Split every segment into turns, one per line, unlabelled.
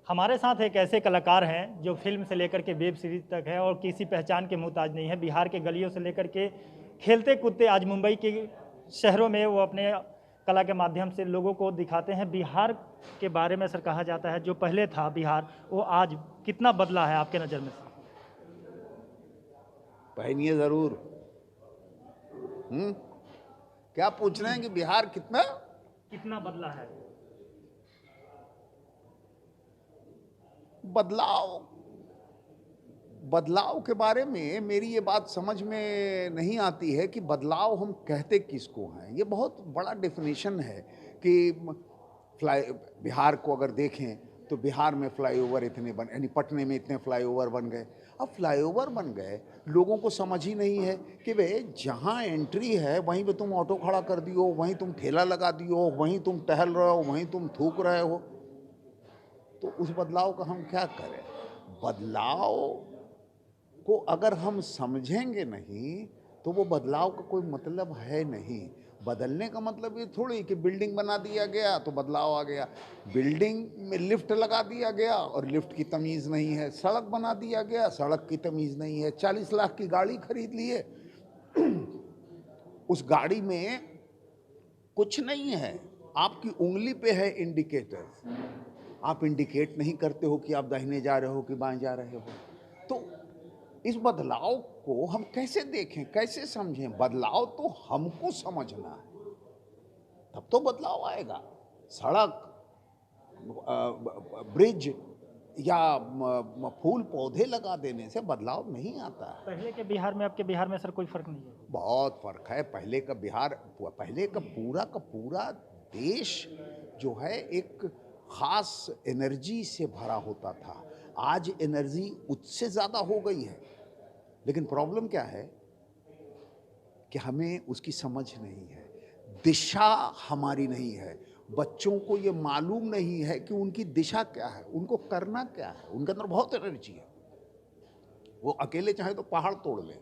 हमारे साथ एक ऐसे कलाकार हैं जो फिल्म से लेकर के वेब सीरीज तक है और किसी पहचान के मोहताज नहीं है। बिहार के गलियों से लेकर के खेलते कूदते आज मुंबई के शहरों में वो अपने कला के माध्यम से लोगों को दिखाते हैं। बिहार के बारे में सर कहा जाता है जो पहले था बिहार वो आज कितना बदला है आपके नज़र में?
पहनिए जरूर। हम्म। क्या पूछ रहे हैं कि बिहार कितना
कितना बदला है?
बदलाव? बदलाव के बारे में मेरी ये बात समझ में नहीं आती है कि बदलाव हम कहते किसको हैं। ये बहुत बड़ा डेफिनेशन है कि फ्लाई बिहार को अगर देखें तो बिहार में फ्लाईओवर इतने बन, यानी पटने में इतने फ्लाईओवर बन गए। अब फ्लाईओवर बन गए, लोगों को समझ ही नहीं है कि भाई जहाँ एंट्री है वहीं पे तुम ऑटो खड़ा कर दियो, वहीं तुम ठेला लगा दियो, वहीं तुम टहल रहे हो, वहीं तुम थूक रहे हो। तो उस बदलाव का हम क्या करें? बदलाव को अगर हम समझेंगे नहीं तो वो बदलाव का कोई मतलब है नहीं। बदलने का मतलब ये थोड़ी कि बिल्डिंग बना दिया गया तो बदलाव आ गया। बिल्डिंग में लिफ्ट लगा दिया गया और लिफ्ट की तमीज़ नहीं है, सड़क बना दिया गया, सड़क की तमीज़ नहीं है, 40 लाख की गाड़ी खरीद लिए, उस गाड़ी में कुछ नहीं है, आपकी उंगली पे है इंडिकेटर, आप इंडिकेट नहीं करते हो कि आप दाहिने जा रहे हो कि बाएं जा रहे हो। तो इस बदलाव को हम कैसे देखें, कैसे समझें? बदलाव तो हमको समझना है, तब तो बदलाव आएगा। सड़क, ब्रिज या फूल पौधे लगा देने से बदलाव नहीं आता है।
पहले के बिहार में आपके बिहार में सर कोई फर्क नहीं है?
बहुत फर्क है। पहले का बिहार, पहले का पूरा देश जो है एक खास एनर्जी से भरा होता था। आज एनर्जी उससे ज़्यादा हो गई है, लेकिन प्रॉब्लम क्या है कि हमें उसकी समझ नहीं है, दिशा हमारी नहीं है। बच्चों को ये मालूम नहीं है कि उनकी दिशा क्या है, उनको करना क्या है। उनके अंदर बहुत एनर्जी है, वो अकेले चाहे तो पहाड़ तोड़ लें,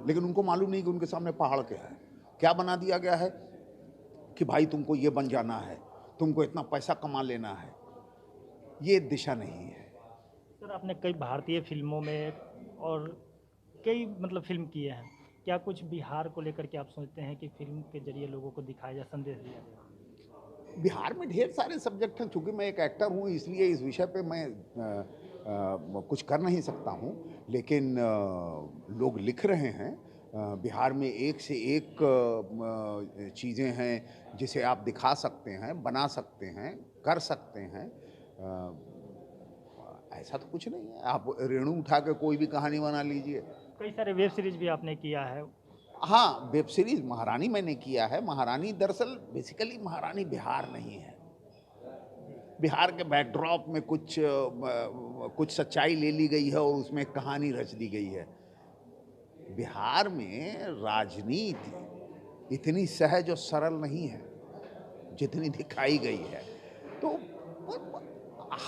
लेकिन उनको मालूम नहीं कि उनके सामने पहाड़ क्या है। क्या बना दिया गया है कि भाई तुमको ये बन जाना है, तुमको इतना पैसा कमा लेना है। ये दिशा नहीं है।
सर आपने कई भारतीय फिल्मों में और कई मतलब फिल्म किए हैं, क्या कुछ बिहार को लेकर के आप सोचते हैं कि फिल्म के जरिए लोगों को दिखाया या संदेश दिया जाए?
बिहार में ढेर सारे सब्जेक्ट हैं। चूँकि मैं एक एक्टर हूँ इसलिए इस विषय पे मैं कुछ कर नहीं सकता हूँ, लेकिन लोग लिख रहे हैं। बिहार में एक से एक चीज़ें हैं जिसे आप दिखा सकते हैं, बना सकते हैं, कर सकते हैं। ऐसा तो कुछ नहीं है, आप रेणु उठा के कोई भी कहानी बना लीजिए।
कई सारे वेब सीरीज भी आपने किया है।
हाँ, वेब सीरीज महारानी मैंने किया है। महारानी दरअसल बेसिकली महारानी बिहार नहीं है। बिहार के बैकड्रॉप में कुछ सच्चाई ले ली गई है और उसमें एक कहानी रच दी गई है। बिहार में राजनीति इतनी सहज और सरल नहीं है जितनी दिखाई गई है। तो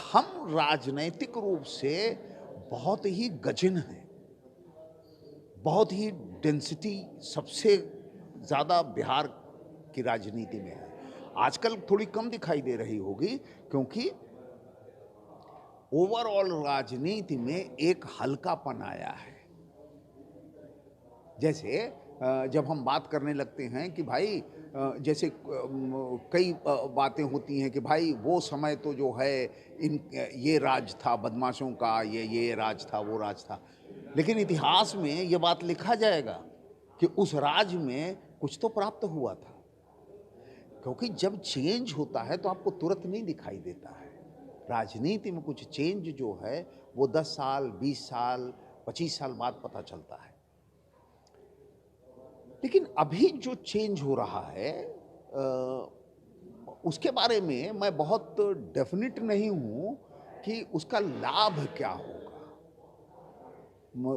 हम राजनैतिक रूप से बहुत ही गजन हैं, बहुत ही डेंसिटी सबसे ज़्यादा बिहार की राजनीति में है। आजकल थोड़ी कम दिखाई दे रही होगी क्योंकि ओवरऑल राजनीति में एक हल्कापन आया है। जैसे जब हम बात करने लगते हैं कि भाई जैसे कई बातें होती हैं कि भाई वो समय तो जो है इन ये राज था बदमाशों का, ये राज था, वो राज था। लेकिन इतिहास में ये बात लिखा जाएगा कि उस राज में कुछ तो प्राप्त हुआ था, क्योंकि जब चेंज होता है तो आपको तुरंत नहीं दिखाई देता है। राजनीति में कुछ चेंज जो है वो 10 साल, 20 साल, 25 साल बाद पता चलता है। लेकिन अभी जो चेंज हो रहा है उसके बारे में मैं बहुत डेफिनेट नहीं हूँ कि उसका लाभ क्या होगा,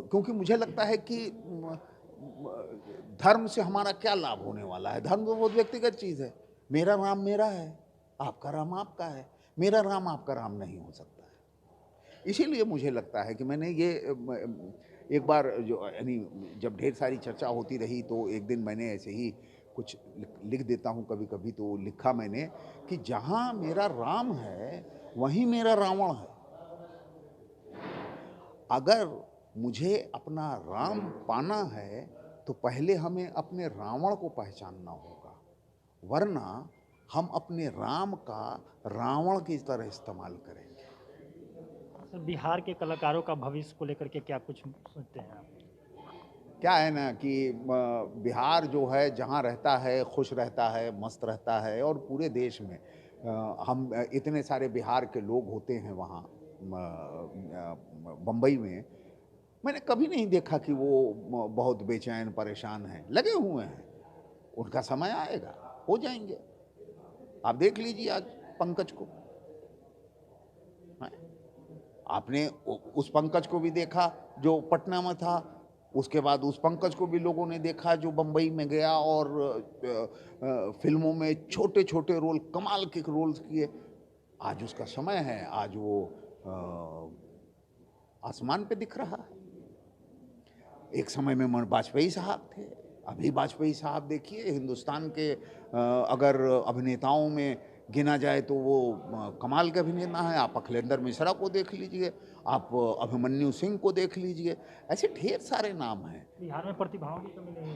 क्योंकि मुझे लगता है कि धर्म से हमारा क्या लाभ होने वाला है। धर्म तो बहुत व्यक्तिगत चीज़ है। मेरा राम मेरा है, आपका राम आपका है, मेरा राम आपका राम नहीं हो सकता है। इसीलिए मुझे लगता है कि मैंने ये एक बार जो यानी जब ढेर सारी चर्चा होती रही तो एक दिन मैंने ऐसे ही कुछ लिख देता हूँ कभी कभी, तो लिखा मैंने कि जहाँ मेरा राम है वही मेरा रावण है। अगर मुझे अपना राम पाना है तो पहले हमें अपने रावण को पहचानना होगा, वरना हम अपने राम का रावण की तरह इस्तेमाल करेंगे।
सर, बिहार के कलाकारों का भविष्य को लेकर के क्या कुछ सोचते हैं आप?
क्या है ना कि बिहार जो है जहाँ रहता है खुश रहता है, मस्त रहता है, और पूरे देश में हम इतने सारे बिहार के लोग होते हैं वहाँ बम्बई में। मैंने कभी नहीं देखा कि वो बहुत बेचैन परेशान हैं, लगे हुए हैं। उनका समय आएगा, हो जाएंगे। आप देख लीजिए आज पंकज को, हैं? आपने उस पंकज को भी देखा जो पटना में था, उसके बाद उस पंकज को भी लोगों ने देखा जो बम्बई में गया और फिल्मों में छोटे छोटे रोल, कमाल के रोल्स किए। आज उसका समय है, आज वो आसमान पे दिख रहा है। एक समय में वाजपेयी साहब थे, अभी वाजपेयी साहब देखिए हिंदुस्तान के अगर अभिनेताओं में गिना जाए तो वो कमाल के अभिनेता हैं। आप अखिलेंद्र मिश्रा को देख लीजिए, आप अभिमन्यु सिंह को देख लीजिए, ऐसे ढेर सारे नाम हैं।
बिहार में प्रतिभाओं की कमी नहीं है?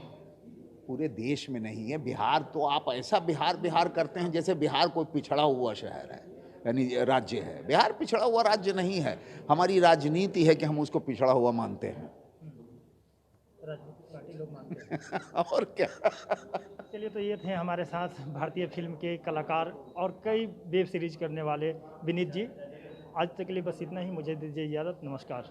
पूरे देश में नहीं है। बिहार तो आप ऐसा बिहार बिहार करते हैं जैसे बिहार कोई पिछड़ा हुआ शहर है, यानी राज्य है। बिहार पिछड़ा हुआ राज्य नहीं है। हमारी राजनीति है कि हम उसको पिछड़ा हुआ मानते हैं।
राजनीतिक पार्टी लोग मानते हैं।
और क्या।
चलिए, तो ये थे हमारे साथ भारतीय फिल्म के कलाकार और कई वेब सीरीज करने वाले विनीत जी। आज तक के लिए बस इतना ही। मुझे दीजिए इजाज़त। नमस्कार।